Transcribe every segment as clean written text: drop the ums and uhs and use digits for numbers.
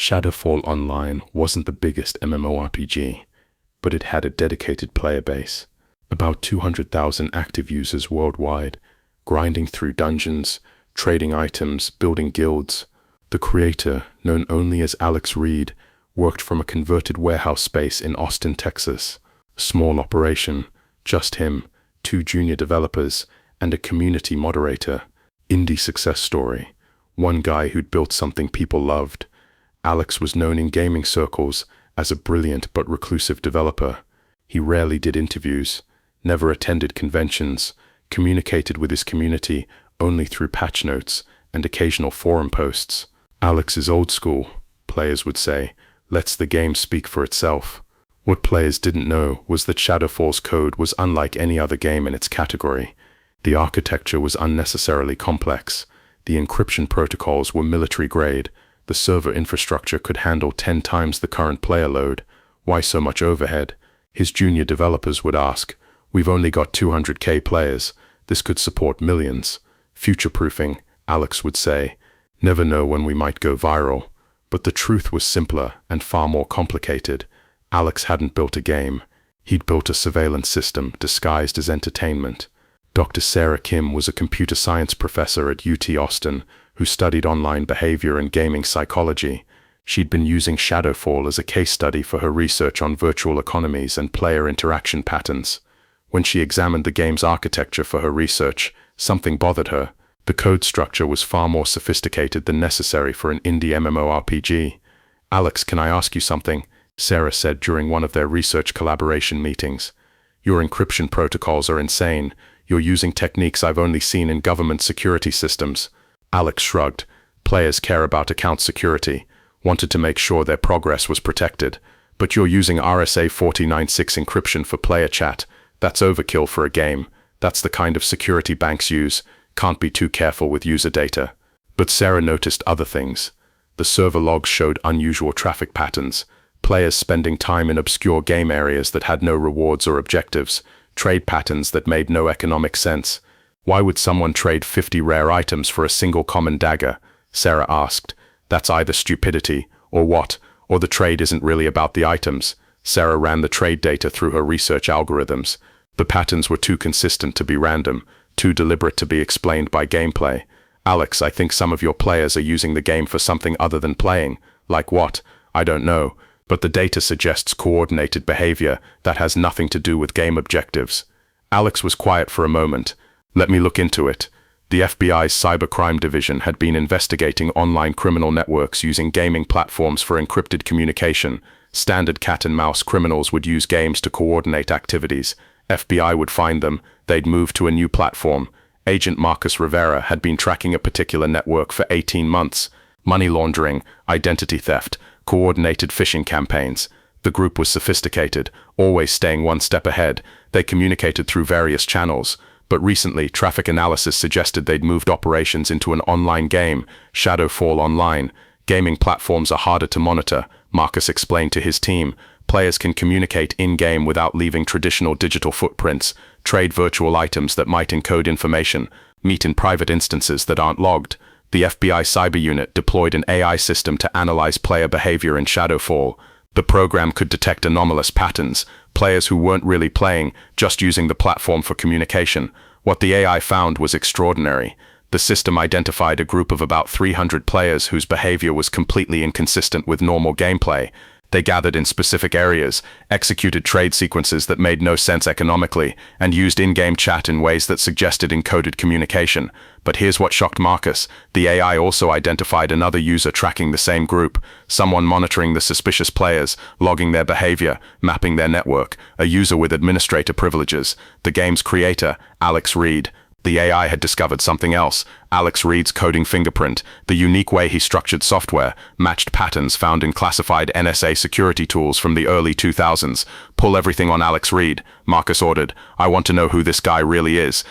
Shadowfall Online wasn't the biggest MMORPG, but it had a dedicated player base. About 200,000 active users worldwide, grinding through dungeons, trading items, building guilds. The creator, known only as Alex Reed, worked from a converted warehouse space in Austin, Texas. Small operation, just him, 2 junior developers, and a community moderator. Indie success story. One guy who'd built something people loved. Alex was known in gaming circles as a brilliant but reclusive developer. He rarely did interviews, never attended conventions, communicated with his community only through patch notes and occasional forum posts. Alex is old school, players would say, lets the game speak for itself. What players didn't know was that Shadowfall's code was unlike any other game in its category. The architecture was unnecessarily complex. The encryption protocols were military grade. The server infrastructure could handle 10 times the current player load. Why so much overhead? His junior developers would ask, "We've only got 200k players. This could support millions." Future-proofing, Alex would say. Never know when we might go viral. But the truth was simpler and far more complicated. Alex hadn't built a game. He'd built a surveillance system disguised as entertainment. Dr. Sarah Kim was a computer science professor at UT Austin who studied online behavior and gaming psychology. She'd been using Shadowfall as a case study for her research on virtual economies and player interaction patterns. When she examined the game's architecture for her research, something bothered her. The code structure was far more sophisticated than necessary for an indie MMORPG. "Alex, can I ask you something?" Sarah said during one of their research collaboration meetings. "Your encryption protocols are insane. You're using techniques I've only seen in government security systems." Alex shrugged. Players care about account security, wanted to make sure their progress was protected. "But you're using RSA 49.6 encryption for player chat. That's overkill for a game. That's the kind of security banks use. Can't be too careful with user data." But Sarah noticed other things. The server logs showed unusual traffic patterns, players spending time in obscure game areas that had no rewards or objectives, trade patterns that made no economic sense. "Why would someone trade 50 rare items for a single common dagger?" Sarah asked. "That's either stupidity, or what, or the trade isn't really about the items." Sarah ran the trade data through her research algorithms. The patterns were too consistent to be random, too deliberate to be explained by gameplay. "Alex, I think some of your players are using the game for something other than playing." "Like what?" "I don't know. But the data suggests coordinated behavior that has nothing to do with game objectives." Alex was quiet for a moment. "Let me look into it." The FBI's cybercrime division had been investigating online criminal networks using gaming platforms for encrypted communication. Standard cat-and-mouse criminals would use games to coordinate activities. FBI would find them, they'd move to a new platform. Agent Marcus Rivera had been tracking a particular network for 18 months. Money laundering, identity theft, coordinated phishing campaigns. The group was sophisticated, always staying one step ahead. They communicated through various channels. But recently, traffic analysis suggested they'd moved operations into an online game, Shadowfall Online. "Gaming platforms are harder to monitor," Marcus explained to his team. "Players can communicate in-game without leaving traditional digital footprints, trade virtual items that might encode information, meet in private instances that aren't logged." The FBI cyber unit deployed an AI system to analyze player behavior in Shadowfall. The program could detect anomalous patterns, players who weren't really playing, just using the platform for communication. What the AI found was extraordinary. The system identified a group of about 300 players whose behavior was completely inconsistent with normal gameplay. They gathered in specific areas, executed trade sequences that made no sense economically, and used in-game chat in ways that suggested encoded communication. But here's what shocked Marcus. The AI also identified another user tracking the same group, someone monitoring the suspicious players, logging their behavior, mapping their network, a user with administrator privileges. The game's creator, Alex Reed. The AI had discovered something else. Alex Reed's coding fingerprint, the unique way he structured software, matched patterns found in classified NSA security tools from the early 2000s. "Pull everything on Alex Reed," Marcus ordered. "I want to know who this guy really is."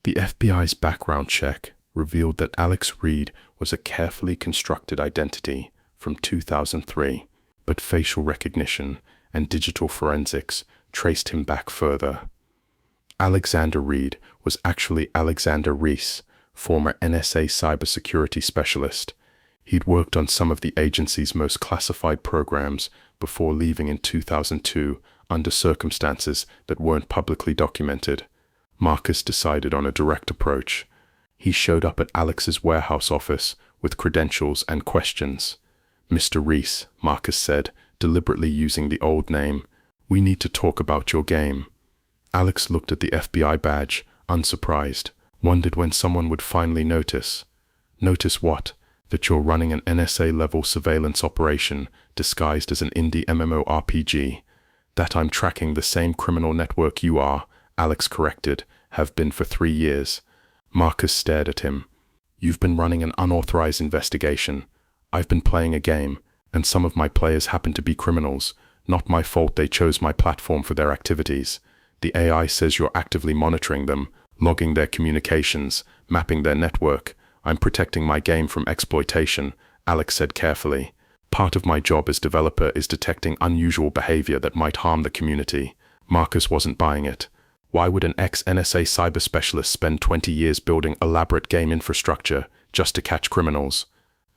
The FBI's background check revealed that Alex Reed was a carefully constructed identity from 2003, but facial recognition and digital forensics traced him back further. Alexander Reed was actually Alexander Reese, former NSA cybersecurity specialist. He'd worked on some of the agency's most classified programs before leaving in 2002 under circumstances that weren't publicly documented. Marcus decided on a direct approach. He showed up at Alex's warehouse office with credentials and questions. "Mr. Reese," Marcus said, deliberately using the old name, "we need to talk about your game." Alex looked at the FBI badge, unsurprised, wondered when someone would finally notice. "Notice what?" "That you're running an NSA-level surveillance operation disguised as an indie MMORPG. That I'm tracking the same criminal network you are," Alex corrected, "have been for 3 years. Marcus stared at him. "You've been running an unauthorized investigation. I've been playing a game, and some of my players happen to be criminals. Not my fault they chose my platform for their activities. The AI says you're actively monitoring them, logging their communications, mapping their network. I'm protecting my game from exploitation," Alex said carefully. "Part of my job as developer is detecting unusual behavior that might harm the community." Marcus wasn't buying it. Why would an ex-NSA cyber specialist spend 20 years building elaborate game infrastructure just to catch criminals?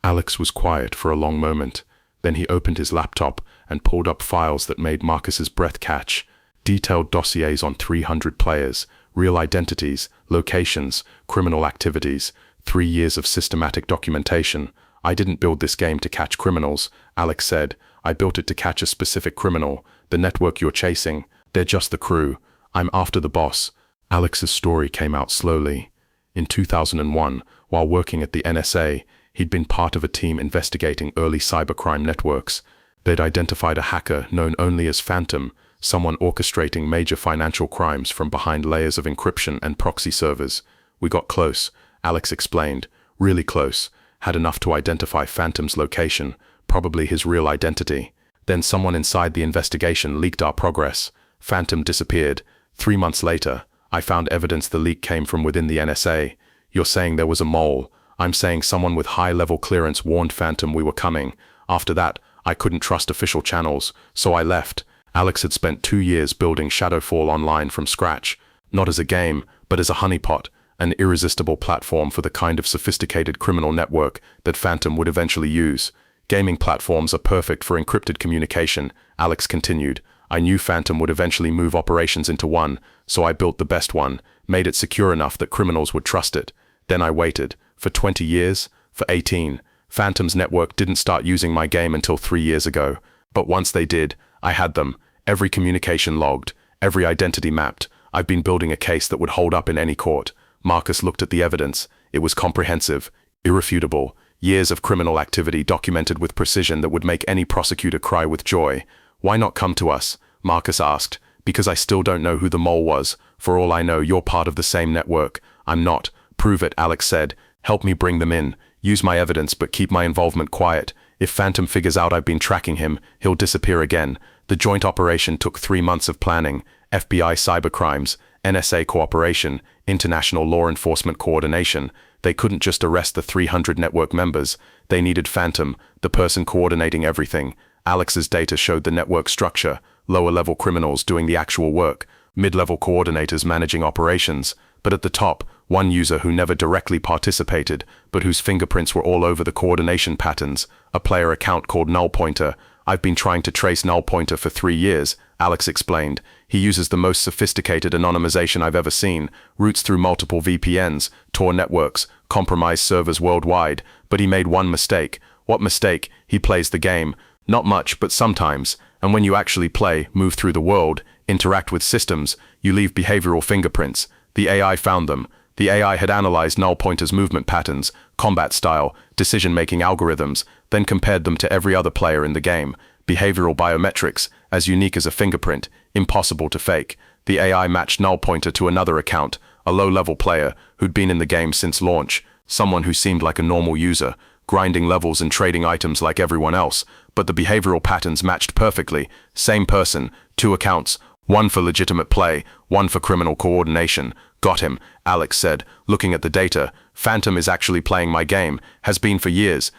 Alex was quiet for a long moment. Then he opened his laptop and pulled up files that made Marcus's breath catch. Detailed dossiers on 300 players, real identities, locations, criminal activities, 3 years of systematic documentation. "I didn't build this game to catch criminals," Alex said. "I built it to catch a specific criminal. The network you're chasing, they're just the crew. I'm after the boss." Alex's story came out slowly. In 2001, while working at the NSA, he'd been part of a team investigating early cybercrime networks. They'd identified a hacker known only as Phantom, someone orchestrating major financial crimes from behind layers of encryption and proxy servers. "We got close," Alex explained. "Really close. Had enough to identify Phantom's location, probably his real identity. Then someone inside the investigation leaked our progress. Phantom disappeared. 3 months later, I found evidence the leak came from within the NSA. You're saying there was a mole. I'm saying someone with high-level clearance warned Phantom we were coming. After that, I couldn't trust official channels, so I left." Alex had spent 2 years building Shadowfall Online from scratch, not as a game, but as a honeypot, an irresistible platform for the kind of sophisticated criminal network that Phantom would eventually use. "Gaming platforms are perfect for encrypted communication," Alex continued. "I knew Phantom would eventually move operations into one, so I built the best one, made it secure enough that criminals would trust it. Then I waited. For 20 years? For 18. Phantom's network didn't start using my game until 3 years ago. But once they did, I had them. Every communication logged, every identity mapped. I've been building a case that would hold up in any court." Marcus looked at the evidence. It was comprehensive, irrefutable. Years of criminal activity documented with precision that would make any prosecutor cry with joy. "Why not come to us?" Marcus asked. "Because I still don't know who the mole was. For all I know, you're part of the same network." "I'm not." "Prove it," Alex said. "Help me bring them in. Use my evidence, but keep my involvement quiet. If Phantom figures out I've been tracking him, he'll disappear again." The joint operation took 3 months of planning. FBI cybercrimes, NSA cooperation, international law enforcement coordination. They couldn't just arrest the 300 network members. They needed Phantom, the person coordinating everything. Alex's data showed the network structure, lower-level criminals doing the actual work, mid-level coordinators managing operations, but at the top, one user who never directly participated, but whose fingerprints were all over the coordination patterns, a player account called Nullpointer. "I've been trying to trace Nullpointer for 3 years," Alex explained. "He uses the most sophisticated anonymization I've ever seen, routes through multiple VPNs, Tor networks, compromised servers worldwide, but he made one mistake." "What mistake?" "He plays the game. Not much, but sometimes. And when you actually play, move through the world, interact with systems, you leave behavioral fingerprints. The AI found them. The AI had analyzed Nullpointer's movement patterns, combat style, decision-making algorithms, then compared them to every other player in the game. Behavioral biometrics, as unique as a fingerprint, impossible to fake. The AI matched Nullpointer to another account, a low-level player who'd been in the game since launch, someone who seemed like a normal user, grinding levels and trading items like everyone else, but the behavioral patterns matched perfectly. Same person, 2 accounts, one for legitimate play, one for criminal coordination. "Got him," Alex said, looking at the data. "Phantom is actually playing my game, has been for years."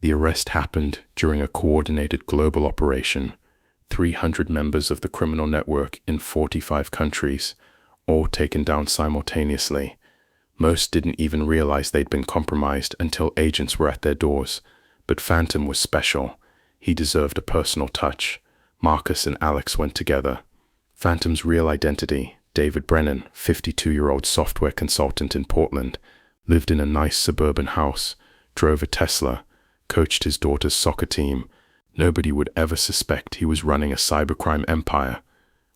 The arrest happened during a coordinated global operation. 300 members of the criminal network in 45 countries, all taken down simultaneously. Most didn't even realize they'd been compromised until agents were at their doors. But Phantom was special. He deserved a personal touch. Marcus and Alex went together. Phantom's real identity, David Brennan, 52-year-old software consultant in Portland, lived in a nice suburban house, drove a Tesla, coached his daughter's soccer team. Nobody would ever suspect he was running a cybercrime empire.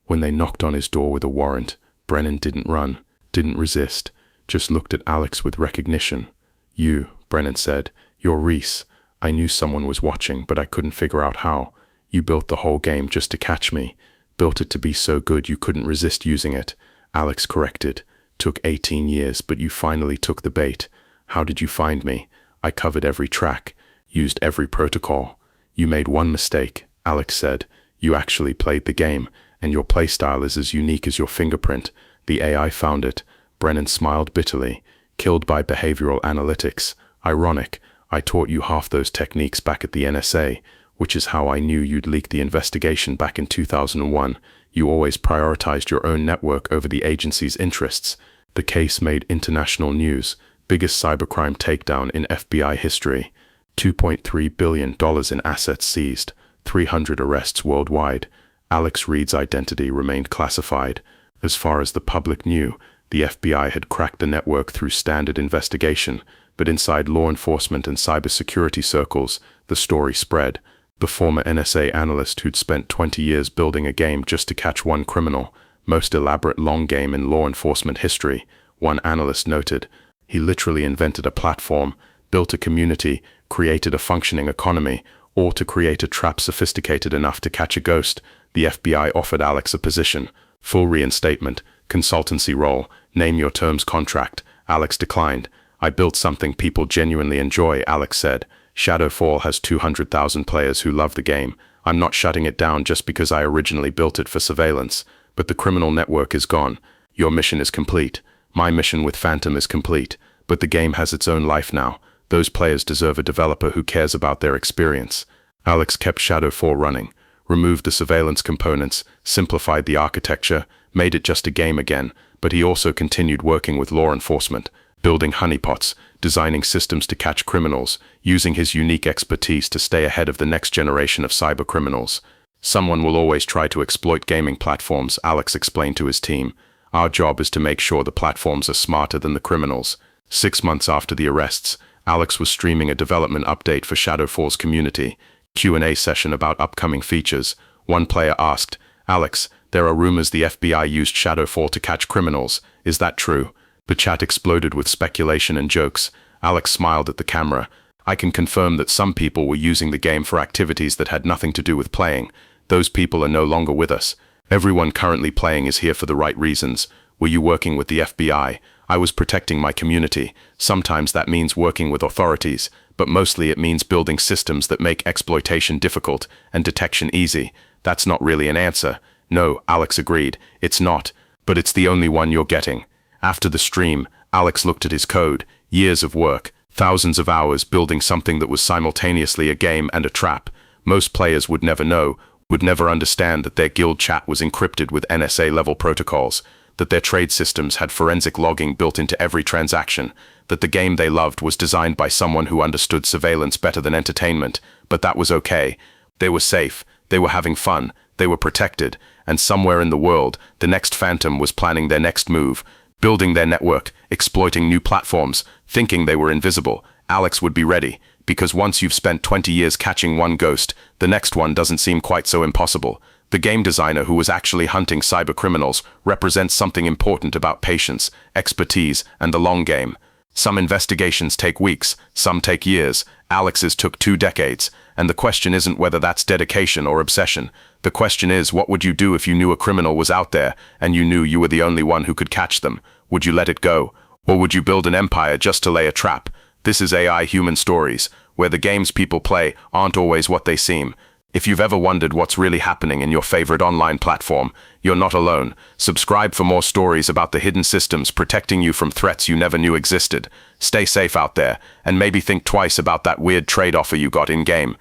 When they knocked on his door with a warrant, Brennan didn't run, didn't resist, just looked at Alex with recognition. "You," Brennan said, "you're Reese. I knew someone was watching, but I couldn't figure out how. You built the whole game just to catch me. Built it to be so good you couldn't resist using it." Alex corrected. "Took 18 years, but you finally took the bait. How did you find me? I covered every track, used every protocol. You made one mistake," Alex said. "You actually played the game, and your playstyle is as unique as your fingerprint. The AI found it." Brennan smiled bitterly. "Killed by behavioral analytics. Ironic. I taught you half those techniques back at the NSA, which is how I knew you'd leak the investigation back in 2001. You always prioritized your own network over the agency's interests." The case made international news, biggest cybercrime takedown in FBI history. $2.3 billion in assets seized, 300 arrests worldwide. Alex Reed's identity remained classified. As far as the public knew, the FBI had cracked the network through standard investigation, but inside law enforcement and cybersecurity circles, the story spread. The former NSA analyst who'd spent 20 years building a game just to catch one criminal, most elaborate long game in law enforcement history, one analyst noted. He literally invented a platform, built a community, created a functioning economy, all to create a trap sophisticated enough to catch a ghost. The FBI offered Alex a position, full reinstatement, consultancy role, name your terms contract. Alex declined. "I built something people genuinely enjoy," Alex said. "Shadowfall has 200,000 players who love the game. I'm not shutting it down just because I originally built it for surveillance. But the criminal network is gone. Your mission is complete. My mission with Phantom is complete. But the game has its own life now. Those players deserve a developer who cares about their experience." Alex kept Shadowfall running, removed the surveillance components, simplified the architecture, made it just a game again, but he also continued working with law enforcement, building honeypots, designing systems to catch criminals, using his unique expertise to stay ahead of the next generation of cybercriminals. "Someone will always try to exploit gaming platforms," Alex explained to his team. "Our job is to make sure the platforms are smarter than the criminals." 6 months after the arrests, Alex was streaming a development update for Shadowfall's community, Q&A session about upcoming features. One player asked, "Alex, there are rumors the FBI used Shadowfall to catch criminals. Is that true?" The chat exploded with speculation and jokes. Alex smiled at the camera. "I can confirm that some people were using the game for activities that had nothing to do with playing. Those people are no longer with us. Everyone currently playing is here for the right reasons. Were you working with the FBI? I was protecting my community. Sometimes that means working with authorities, but mostly it means building systems that make exploitation difficult and detection easy." "That's not really an answer." "No," Alex agreed. "It's not, but it's the only one you're getting." After the stream, Alex looked at his code. Years of work, thousands of hours building something that was simultaneously a game and a trap. Most players would never know, would never understand that their guild chat was encrypted with NSA-level protocols, that their trade systems had forensic logging built into every transaction, that the game they loved was designed by someone who understood surveillance better than entertainment. But that was okay. They were safe, they were having fun, they were protected, and somewhere in the world, the next Phantom was planning their next move, building their network, exploiting new platforms, thinking they were invisible. Alex would be ready, because once you've spent 20 years catching one ghost, the next one doesn't seem quite so impossible. The game designer who was actually hunting cybercriminals represents something important about patience, expertise, and the long game. Some investigations take weeks, some take years. Alex's took 2 decades, and the question isn't whether that's dedication or obsession. The question is, what would you do if you knew a criminal was out there, and you knew you were the only one who could catch them? Would you let it go? Or would you build an empire just to lay a trap? This is AI Human Stories, where the games people play aren't always what they seem. If you've ever wondered what's really happening in your favorite online platform, you're not alone. Subscribe for more stories about the hidden systems protecting you from threats you never knew existed. Stay safe out there, and maybe think twice about that weird trade offer you got in-game.